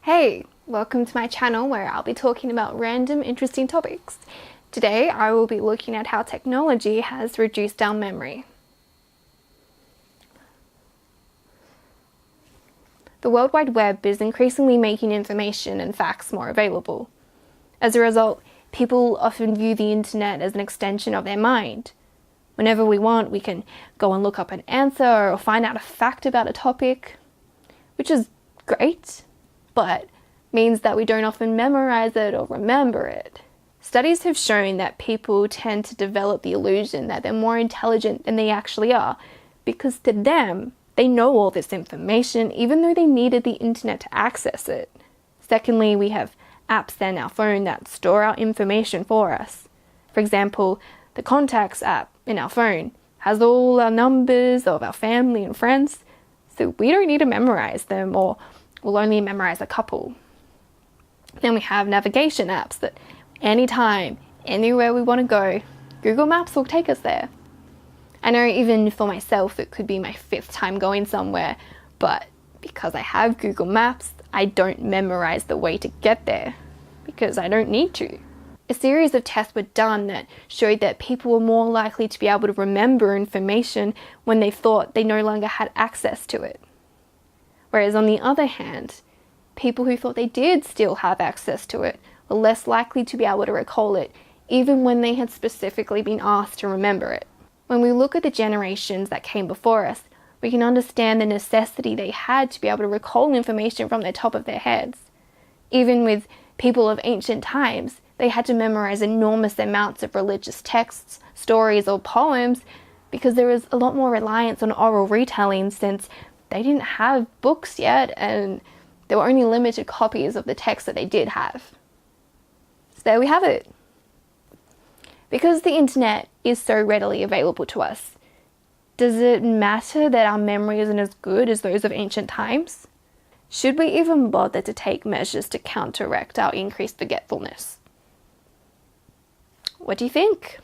Hey, welcome to my channel where I'll be talking about random interesting topics. Today I will be looking at how technology has reduced our memory. The World Wide Web is increasingly making information and facts more available. As a result, people often view the internet as an extension of their mind. Whenever we want, we can go and look up an answer or find out a fact about a topic, which is great, but means that we don't often memorize it or remember it. Studies have shown that people tend to develop the illusion that they're more intelligent than they actually are, because to them, they know all this information even though they needed the internet to access it. Secondly, we have apps in our phone that store our information for us. For example, the Contacts app in our phone has all our numbers of our family and friends, so we don't need to memorize them, or we'll only memorize a couple. Then we have navigation apps that anytime, anywhere we want to go, Google Maps will take us there. I know even for myself it could be my 5th time going somewhere, but because I have Google Maps, I don't memorize the way to get there, because I don't need to. A series of tests were done that showed that people were more likely to be able to remember information when they thought they no longer had access to it. Whereas on the other hand, people who thought they did still have access to it were less likely to be able to recall it, even when they had specifically been asked to remember it. When we look at the generations that came before us, we can understand the necessity they had to be able to recall information from the top of their heads. Even with people of ancient times, they had to memorize enormous amounts of religious texts, stories, or poems because there was a lot more reliance on oral retelling, since they didn't have books yet and there were only limited copies of the text that they did have. So there we have it. Because the internet is so readily available to us, does it matter that our memory isn't as good as those of ancient times? Should we even bother to take measures to counteract our increased forgetfulness? What do you think?